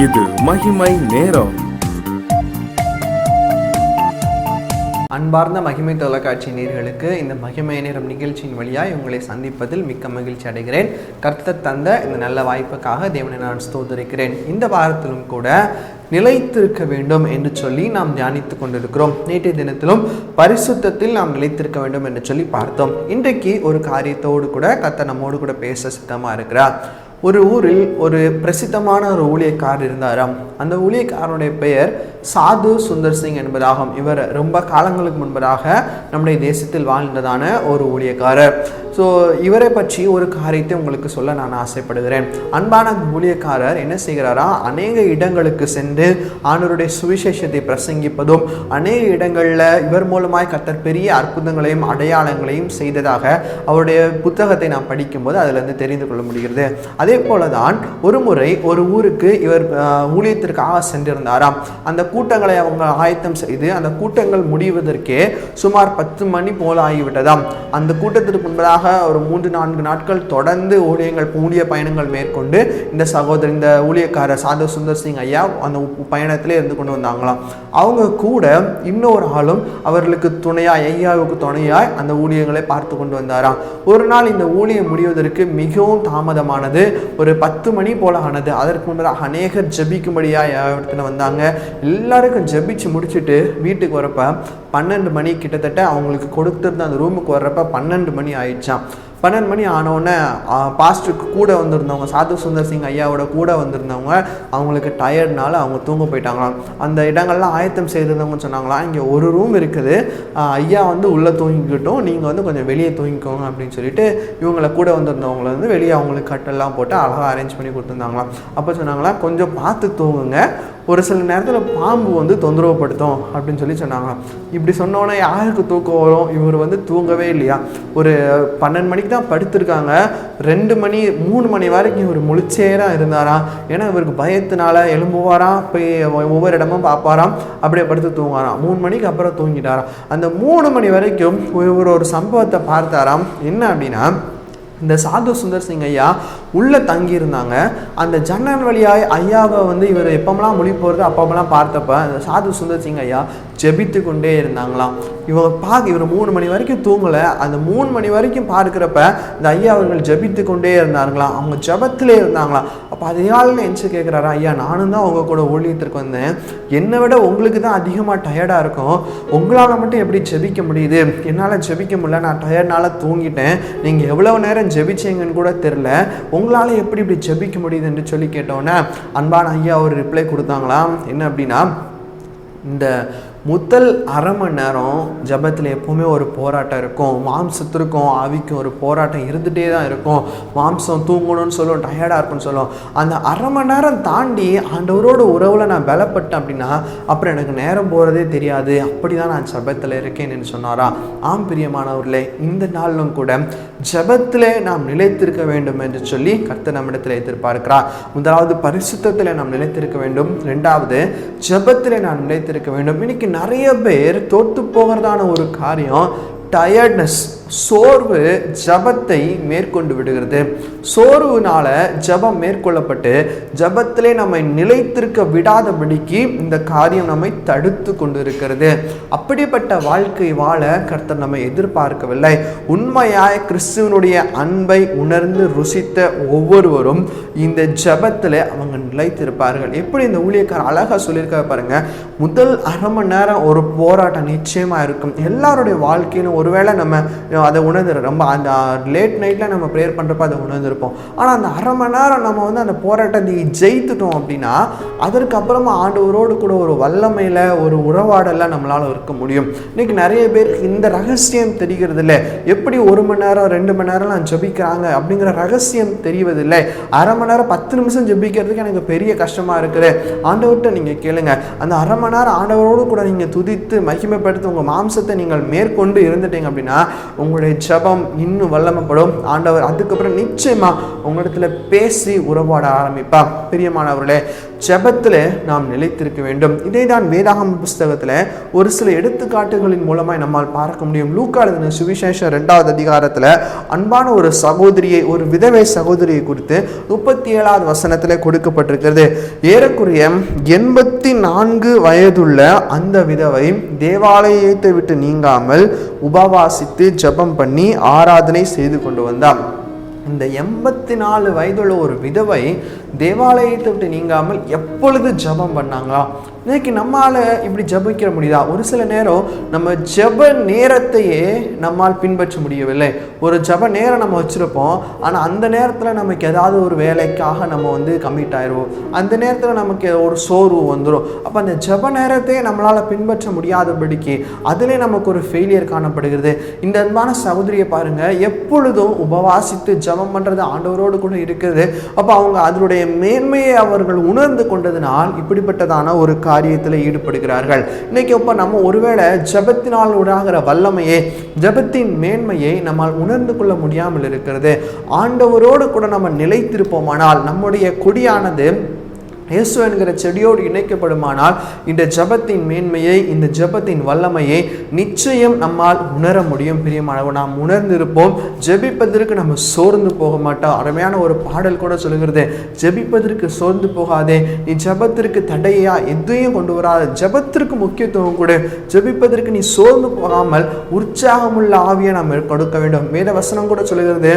இது மகிமை நேரம். அன்பார்ந்த மகிமை தொலைக்காட்சி நேயர்களுக்கு இந்த மகிமை நேரம் நிகழ்ச்சியின் வழியாய் உங்களை சந்திப்பதில் மிக்க மகிழ்ச்சி அடைகிறேன். கர்த்தர் தந்த இந்த நல்ல வாய்ப்புக்காக தேவனை நான் ஸ்தோத்திரிக்கிறேன். இந்த வாரத்திலும் கூட நிலைத்திருக்க வேண்டும் என்று சொல்லி நாம் தியானித்து கொண்டிருக்கிறோம். நேற்றைய தினத்திலும் பரிசுத்தத்தில் நாம் நிலைத்திருக்க வேண்டும் என்று சொல்லி பார்த்தோம். இன்றைக்கு ஒரு காரியத்தோடு கூட கர்த்தர் நம்மோடு கூட பேச சித்தமா இருக்கிறார். ஒரு ஊரில் ஒரு பிரசித்தமான ஒரு ஊழியக்காரர் இருந்தாராம். அந்த ஊழியக்காரனுடைய பெயர் சாது சுந்தர் சிங் என்பதாகும். இவர் ரொம்ப காலங்களுக்கு முன்பதாக நம்முடைய தேசத்தில் வாழ்ந்ததான ஒரு ஊழியக்காரர். ஸோ இவரை பற்றி ஒரு காரியத்தை உங்களுக்கு சொல்ல நான் ஆசைப்படுகிறேன். அன்பான ஊழியக்காரர் என்ன செய்கிறாரா, அநேக இடங்களுக்கு சென்று ஆண்டவருடைய சுவிசேஷத்தை பிரசங்கிப்பதும், அநேக இடங்களில் இவர் மூலமாய் கர்த்தர் பெரிய அற்புதங்களையும் அடையாளங்களையும் செய்ததாக அவருடைய புத்தகத்தை நாம் படிக்கும்போது அதிலிருந்து தெரிந்து கொள்ள முடிகிறது. அதே போல தான் ஒரு முறை ஒரு ஊருக்கு இவர் ஊழியத்திற்காக சென்றிருந்தாராம். அந்த கூட்டங்களை அவங்க ஆயத்தம் செய்து அந்த கூட்டங்கள் முடிவதற்கே சுமார் 10 மணி போல ஆகிவிட்டதாம். அந்த கூட்டத்திற்கு முன்பதாக ஒரு 3-4 நாட்கள் தொடர்ந்து ஊழிய பயணங்கள் மேற்கொண்டு இந்த ஊழியக்காரர் சாது சுந்தர் சிங் ஐயா அந்த பயணத்திலே இருந்து கொண்டு வந்தாங்களாம். அவங்க கூட இன்னொரு ஆளும் அவர்களுக்கு துணையாய், ஐயாவுக்கு துணையாய் அந்த ஊழியங்களை பார்த்து கொண்டு வந்தாராம். ஒரு நாள் இந்த ஊழியம் முடிவதற்கு மிகவும் தாமதமானது. ஒரு 10 மணி போல ஆனது. அதற்கு முன்பதாக அநேகர் ஜெபிக்கும்படியாக இடத்துல வந்தாங்க. எல்லாருக்கும் ஜெபிச்சு முடிச்சுட்டு வீட்டுக்கு வரப்ப 12 மணி கிட்டத்தட்ட அவங்களுக்கு கொடுத்துருந்த அந்த ரூமுக்கு வர்றப்ப 12 மணி ஆயிடுச்சாம். 12 மணி ஆனோடனே பாஸ்டருக்கு கூட வந்திருந்தவங்க, சாது சுந்தர் சிங் ஐயாவோட கூட வந்திருந்தவங்க, அவங்களுக்கு டயர்ட்னால அவங்க தூங்க போயிட்டாங்களாம். அந்த இடங்கள்லாம் ஆயத்தம் செய்திருந்தவங்க சொன்னாங்களாம், இங்கே ஒரு ரூம் இருக்குது, ஐயா உள்ளே தூங்கிக்கிட்டோம், நீங்கள் கொஞ்சம் வெளியே தூங்கிக்கோங்க அப்படின்னு சொல்லிட்டு இவங்களை கூட வந்திருந்தவங்களை வெளியே அவங்களுக்கு கட்டெல்லாம் போட்டு அழகாக அரேஞ்ச் பண்ணி கொடுத்துருந்தாங்களாம். அப்போ சொன்னாங்களாம், கொஞ்சம் பார்த்து தூங்குங்க, ஒரு சில நேரத்தில் பாம்பு தொந்தரவுப்படுத்தும் அப்படின்னு சொல்லி சொன்னாங்களாம். இப்படி சொன்னோன்னே யாருக்கு தூக்கம் வரும்? இவர் தூங்கவே இல்லையா. ஒரு 12 மணிக்கு தான் படுத்திருக்காங்க. 2 மணி 3 மணி வரைக்கும் இவர் முழிச்சேராக இருந்தாராம். ஏன்னா இவருக்கு பயத்தினால எழும்புவாராம், போய் ஒவ்வொரு இடமும் பார்ப்பாராம், அப்படியே படுத்து தூங்குவாராம். 3 மணிக்கு அப்புறம் தூங்கிட்டாராம். அந்த 3 மணி வரைக்கும் இவர் ஒரு சம்பவத்தை பார்த்தாராம். என்ன அப்படின்னா, இந்த சாது சுந்தர் சிங் ஐயா உள்ளே தங்கியிருந்தாங்க. அந்த ஜன்னல் வழியாய் ஐயாவை இவர் எப்பமெல்லாம் மொழி போகிறது அப்பமெல்லாம் பார்த்தப்ப அந்த சாது சுந்தர் சிங் ஐயா ஜெபித்து கொண்டே இருந்தாங்களாம். இவர் 3 மணி வரைக்கும் தூங்கலை. அந்த 3 மணி வரைக்கும் பார்க்குறப்ப இந்த ஐயா அவர்கள் ஜெபித்து கொண்டே இருந்தாங்களாம். அவங்க ஜெபத்திலே இருந்தாங்களாம். அப்போ அதையால் எஞ்சி கேட்குறாரா, ஐயா நானும் தான் உங்கள் கூட ஊழியத்திற்கு வந்தேன், என்னை விட உங்களுக்கு தான் அதிகமாக டயர்டாக இருக்கும், உங்களால் மட்டும் எப்படி ஜெபிக்க முடியுது? என்னால் ஜெபிக்க முடியல, நான் டயர்ட்னால தூங்கிட்டேன், நீங்கள் எவ்வளோ நேரம் ஜெபிச்சீங்கன்னு கூட தெரில, உங்களால் எப்படி இப்படி ஜெபிக்க முடியுது என்று சொல்லி கேட்டோன்னே அன்பான ஐயா ஒரு ரிப்ளை கொடுத்தாங்களாம். என்ன அப்படின்னா, இந்த முதல் அரை மணி நேரம் ஜபத்தில் எப்போவுமே ஒரு போராட்டம் இருக்கும். மாம்சத்திற்கும் ஆவிக்கும் ஒரு போராட்டம் இருந்துகிட்டே தான் இருக்கும். மாம்சம் தூங்கணும்னு சொல்லும், டயர்டாக இருக்குன்னு சொல்லும். அந்த அரை மணி நேரம் தாண்டி ஆண்டவரோட உறவில் நான் பலப்பட்டேன் அப்படின்னா அப்புறம் எனக்கு நேரம் போகிறதே தெரியாது, அப்படி தான் நான் ஜபத்தில் இருக்கேன்னு சொன்னாரா. ஆம் பிரியமானவர்களே, இந்த நாளிலும் கூட ஜபத்தில் நாம் நிலைத்திருக்க வேண்டும் என்று சொல்லி கர்த்தர் நம்மிடத்தில் எதிர்பார்க்கிறார். முதலாவது பரிசுத்தத்தில் நாம் நிலைத்திருக்க வேண்டும், 2வது ஜபத்தில் நாம் நிலைத்திருக்க வேண்டும். இன்னைக்கு நிறைய பேர் தோற்று போகிறதான ஒரு காரியம் டயர்ட்னஸ், சோர்வு ஜபத்தை மேற்கொண்டு விடுகிறது. சோர்வுனால ஜபம் மேற்கொள்ளப்பட்டு ஜபத்திலே நம்மை நிலைத்திருக்க விடாதபடிக்கு இந்த காரியம் நம்மை தடுத்து கொண்டு இருக்கிறது. அப்படிப்பட்ட வாழ்க்கை வாழ கர்த்தர் நம்மை எதிர்பார்க்கவில்லை. உண்மையாய் கிறிஸ்துவனுடைய அன்பை உணர்ந்து ருசித்த ஒவ்வொருவரும் இந்த ஜபத்தில் அவங்க நிலைத்திருப்பார்கள். எப்படி இந்த ஊழியக்காரர் அழகாக சொல்லியிருக்க பாருங்க. முதல் அரை மணி நேரம் ஒரு போராட்டம் நிச்சயமாக இருக்கும். எல்லாருடைய வாழ்க்கையிலும் ஒருவேளை நம்ம அதை உணர்ந்துடும். ரொம்ப அந்த லேட் நைட்டில் நம்ம ப்ரேயர் பண்ணுறப்ப அதை உணர்ந்துருப்போம். ஆனால் அந்த அரை மணி நேரம் நம்ம அந்த போராட்டத்தை ஜெயித்துட்டோம் அப்படின்னா அதற்கப்புறமா ஆண்டவரோடு கூட ஒரு வல்லமையில் ஒரு உறவாடலாம் நம்மளால் இருக்க முடியும். இன்றைக்கி நிறைய பேருக்கு இந்த ரகசியம் தெரிகிறது இல்லை. எப்படி 1 மணி நேரம் 2 மணி நேரம்லாம் ஜெபிக்கிறாங்க அப்படிங்கிற ரகசியம் தெரிவதில்லை. அரை மணி நேரம் 10 நிமிஷம் ஜெபிக்கிறதுக்கு எனக்கு பெரிய கஷ்டமாக இருக்குது. ஆண்டவர்கிட்ட நீங்கள் கேளுங்க. அந்த அரை மணி நேரம் ஆண்டவரோடு கூட நீங்கள் துதித்து மகிமைப்படுத்தி உங்கள் மாம்சத்தை நீங்கள் மேற்கொண்டு இருந்துட்டீங்க அப்படின்னா உங்களுடைய ஜபம் இன்னும் வல்லமைப்படும். ஆண்டவர் அதுக்கப்புறம் நிச்சயமா உங்களிடத்துல பேசி உறவாட ஆரம்பிப்பா. பிரியமானவர்களே, ஜெபத்தில் நாம் நிலைத்திருக்க வேண்டும். இதை தான் வேதாகம புஸ்தகத்தில் ஒரு சில எடுத்துக்காட்டுகளின் மூலமாக நம்மால் பார்க்க முடியும். லூக்கா எழுதின சுவிசேஷம் 2வது அதிகாரத்தில் அன்பான ஒரு சகோதரியை, ஒரு விதவை சகோதரியை குறித்து 37வது வசனத்தில் கொடுக்கப்பட்டிருக்கிறது. ஏறக்குறைய 84 வயதுள்ள அந்த விதவை தேவாலயத்தை விட்டு நீங்காமல் உபவாசித்து ஜெபம் பண்ணி ஆராதனை செய்து கொண்டு வந்தார். இந்த 84 வயதுள்ள ஒரு விதவை தேவாலயத்தை விட்டு நீங்காமல் எப்பொழுது ஜெபம் பண்ணாங்களா? இன்னைக்கு நம்மால் இப்படி ஜெபிக்க முடியுதா? ஒரு சில நேரம் நம்ம ஜெப நேரத்தையே நம்மால் பின்பற்ற முடியவில்லை. ஒரு ஜெப நேரம் நம்ம வச்சுருப்போம், ஆனால் அந்த நேரத்தில் நமக்கு ஏதாவது ஒரு வேலைக்காக நம்ம கமிட் ஆயிடுவோம். அந்த நேரத்தில் நமக்கு ஒரு சோர்வு வந்துடும். அப்போ அந்த ஜெப நேரத்தையே நம்மளால் பின்பற்ற முடியாதபடிக்கு அதிலே நமக்கு ஒரு ஃபெயிலியர் காணப்படுகிறது. இந்த அன்பான சகோதரியை பாருங்கள், எப்பொழுதும் உபவாசித்து ஜெபம் பண்ணுறது ஆண்டவரோடு கூட இருக்கிறது. அப்போ அவங்க அதனுடைய மேன்மையை அவர்கள் உணர்ந்து கொண்டதினால் இப்படிப்பட்டதான ஒரு காரியத்தில் ஈடுபடுகிறார்கள். இன்னைக்கு அப்போ நம்ம ஒருவேளை ஜெபத்தினால் உண்டாகிற வல்லமையை, ஜெபத்தின் மேன்மையை நம்மால் உணர்ந்து கொள்ள முடியாமல் இருக்கிறது. ஆண்டவரோடு கூட நம்ம நிலைத்திருப்போமானால் நம்முடைய கொடியானது இயேசு என்கிற செடியோடு இணைக்கப்படுமானால் இந்த ஜெபத்தின் மேன்மையை, இந்த ஜெபத்தின் வல்லமையை நிச்சயம் நம்மால் உணர முடியும். பிரியமானவர், நாம் உணர்ந்திருப்போம். ஜெபிப்பதற்கு நம்ம சோர்ந்து போக மாட்டோம். அருமையான ஒரு பாடல் கூட சொல்லுகிறது, ஜெபிப்பதற்கு சோர்ந்து போகாதே, நீ ஜெபத்திற்கு தடையா எதையும் கொண்டு வராத, ஜெபத்திற்கு முக்கியத்துவம் கொடு, ஜெபிப்பதற்கு நீ சோர்ந்து போகாமல் உற்சாகமுள்ள ஆவியை நாம் கொடுக்க வேண்டும். வேத வசனம் கூட சொல்லுகிறது,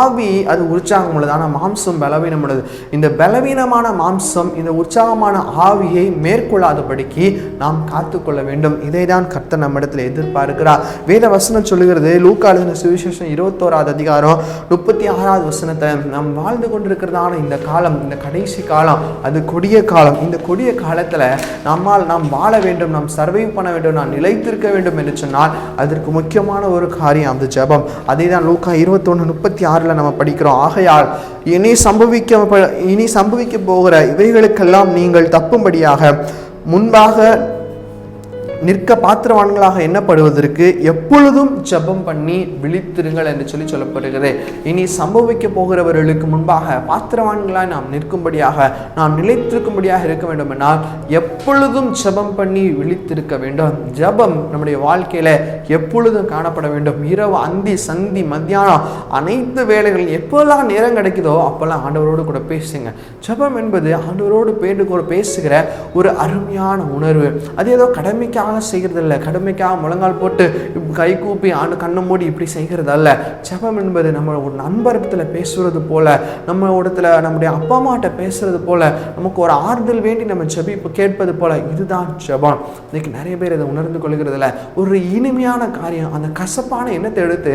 ஆவி அது உற்சாகம் உள்ளது, ஆனால் மாம்சம் பலவீனம் உள்ளது. இந்த பலவீனமான மாம்சம் இந்த உற்சாகமான ஆவியை மேற்கொள்ளாதபடிக்கு நாம் காத்துக்கொள்ள வேண்டும். இதை தான் கர்த்தர் நம்மிடத்தில் எதிர்பார்க்கிறார். வேத வசனம் சொல்லுகிறது, லூக்கா எழுதின சுவிசேஷம் 21வது அதிகாரம் 36வது வசனத்தை, நாம் வாழ்ந்து கொண்டிருக்கிறதான இந்த காலம், இந்த கடைசி காலம், அது கொடிய காலம். இந்த கொடிய காலத்தில் நாம் வாழ வேண்டும், நாம் சர்வைவ் பண்ண வேண்டும், நாம் நிலைத்திருக்க வேண்டும் என்று சொன்னால் அதற்கு முக்கியமான ஒரு காரியம் அந்த ஜெபம். அதை தான் லூக்கா 21:36 நம்ம படிக்கிறோம். ஆகையால் இனி சம்பவிக்க போகிற இவைகளுக்கெல்லாம் நீங்கள் தப்பும்படியாக முன்பாக நிற்க பாத்திரவான்களாக எண்ணப்படுவதற்கு எப்பொழுதும் ஜெபம் பண்ணி விழித்திருங்கள் என்று சொல்லப்படுகிறது. இனி சம்பவிக்க போகிறவர்களுக்கு முன்பாக பாத்திரவான்களாய் நாம் நிற்கும்படியாக, நாம் நிலைத்திருக்கும்படியாக இருக்க வேண்டும் என்றால் எப்பொழுதும் ஜெபம் பண்ணி விழித்திருக்க வேண்டும். ஜெபம் நம்முடைய வாழ்க்கையில எப்பொழுதும் காணப்பட வேண்டும். இரவு, அந்தி, சந்தி, மத்தியானம், அனைத்து வேலைகள் எப்போல்லாம் நேரம் கிடைக்குதோ அப்போல்லாம் ஆண்டவரோடு கூட பேசுங்க. ஜெபம் என்பது ஆண்டவரோடு பேசுகிற ஒரு அருமையான உணர்வு. அது ஏதோ கடமைக்காக செய்கிறது அல்ல, கடமைக்காக முழங்கால் போட்டு கை கூப்பி கண்ணை மூடி இப்படி செய்கிறது அல்ல. ஜெபம் என்பது நம்ம ஒரு நண்பரிடத்துல பேசுறது போல, நம்முடைய அப்பா அம்மாட்ட பேசுறது போல, நமக்கு ஒரு ஆறுதல் வேண்டி நம்ம கேட்பது போல, இதுதான் ஜெபம். இன்னைக்கு நிறைய பேர் இதை உணர்ந்து கொள்கிறதில்ல. ஒரு இனிமையான காரியம், அந்த கசப்பான எண்ணத்தை எடுத்து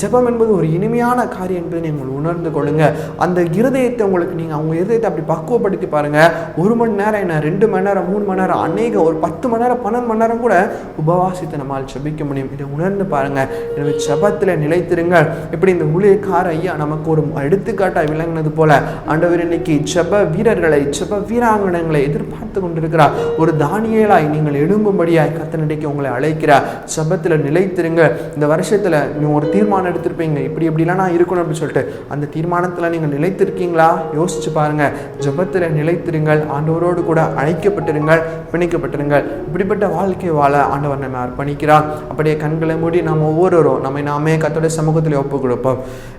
ஜெபம் என்பது ஒரு இனிமையான காரியம் என்பதை நீங்கள் உணர்ந்து கொள்ளுங்க. அந்த இருதயத்தை அவங்க இருதயத்தை அப்படி பக்குவப்படுத்தி பாருங்க. 1 மணி நேரம் என்ன, 2 மணி நேரம், 3 மணி நேரம், ஒரு 10 மணி நேரம், 12 மணி நேரம் கூட உபவாசித்து நம்மால் ஜெபிக்க முடியும். இதை உணர்ந்து பாருங்க. எனவே ஜெபத்தில் நிலைத்திருங்கள். இப்படி இந்த ஊழியக்கார ஐயா நமக்கு ஒரு எடுத்துக்காட்டாய் விளங்கினது போல ஆண்டவர் இன்னைக்கு ஜெப வீரர்களை, ஜெப வீராங்கனைகளை எதிர்பார்த்து கொண்டிருக்கிறார். ஒரு தானியேலாய் நீங்கள் எழும்பும்படியாய் கர்த்தர் இன்றைக்கு உங்களை அழைக்கிறார். ஜெபத்தில் நிலைத்திருங்க. இந்த வருஷத்துல நீங்க ஒரு தீர்மானம் எடுத்திருப்பீங்க, இப்படிலாம் நான் இருக்கணும் அப்படின்னு சொல்லிட்டு. அந்த தீர்மானத்துல நீங்கள் நிலைத்திருக்கீங்களா? யோசிச்சு பாருங்க. ஜெபத்தில் நிலைத்திருங்கள். ஆண்டவரோடு கூட அழைக்கப்பட்டிருங்கள், பிணைக்கப்பட்டிருங்கள். இப்படிப்பட்ட வாழ்க்கை வாழ ஆண்டவர் நம்ம அர்ப்பணிக்கிறார். அப்படியே கண்களை மூடி நாம் ஒவ்வொருவரும் நம்மை நாமே கர்த்தருடைய சமூகத்தில் ஒப்பு கொடுப்போம்.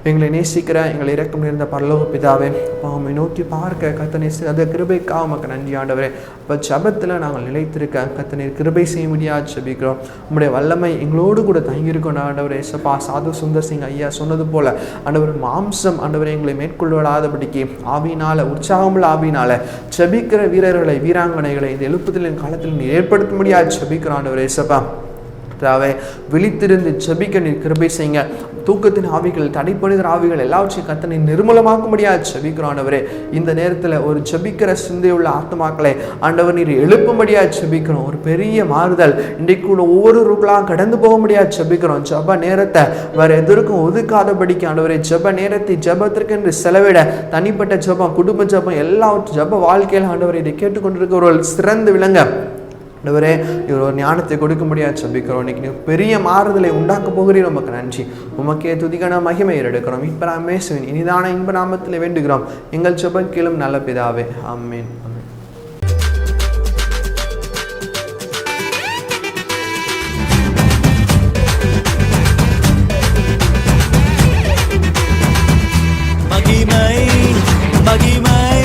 எங்களை நேசிக்கிற எங்களை இரக்கம் நிறைந்த பரலோக பிதாவே, அப்பா உம்மை நோக்கி பார்க்க கர்த்தர் அந்த கிருபைக்காக உமக்கு நன்றி ஆண்டவரே. அப்போ ஜெபத்தில் நாங்கள் நிலைத்திருக்க கர்த்தர் கிருபை செய்ய முடியாது ஜெபிக்கிறோம். உம்முடைய வல்லமை எங்களோடு கூட தங்கியிருக்கோம் ஆண்டவரே. ஏசப்பா, சாது சுந்தர் சிங் ஐயா சொன்னது போல ஆண்டவர் மாம்சம் ஆண்டவரை எங்களை மேற்கொள்ளாதபடிக்கு ஆவியினால, உற்சாகமுள்ள ஆவியினால ஜெபிக்கிற வீரர்களை, வீராங்கனைகளை இந்த எழுப்புதலின் காலத்தில் ஏற்படுத்த முடியாது ஜெபிக்கிறோம் ஆண்டவரே. ஏசப்பா, விழித்திருந்து ஜெபிக்க நீர் கிருபை செய்யுங்க. தூக்கத்தின் ஆவிகள், தடைப்படுகிற ஆவிகள் எல்லாவற்றையும் கர்த்தர் நிர்மூலமாக்க முடியாது ஜெபிக்கிறோம் ஆண்டவரே. இந்த நேரத்தில் ஒரு ஜெபிக்கிற சிந்தையுள்ள ஆத்மாக்களை ஆண்டவர் நீர் எழுப்பும்படியாக ஜெபிக்கிறோம். ஒரு பெரிய மாறுதல் இன்றைக்கு கூட ஒவ்வொருவர்களாக கடந்து போக முடியாது ஜெபிக்கிறோம். ஜெப நேரத்தை வேற எதற்கும் ஒதுக்காதபடிக்கு ஆண்டவரே, ஜெப நேரத்தை ஜெபத்திற்கு என்று செலவிட, தனிப்பட்ட ஜெபம், குடும்ப ஜெபம், எல்லாவற்றும் ஜெப வாழ்க்கையில் ஆண்டவர் இதை கேட்டுக்கொண்டிருக்கிறவர்கள் சிறந்து விளங்க ஆண்டவரே இவர் ஒரு ஞானத்தை கொடுக்க முடியாது ஜெபிக்கிறோம். இன்னைக்கு நீ பெரிய மாறுதலை உண்டாக்க போகிறீர். உமக்கு நன்றி. உமக்கே துதிக்கான மகிமை எடுக்கிறோம். இப்ப இனிதான இன்ப நாமத்தில் வேண்டுகிறோம். எங்கள் ஜெபம் கேளும் நல்ல பிதாவே. ஆமென். மகிமை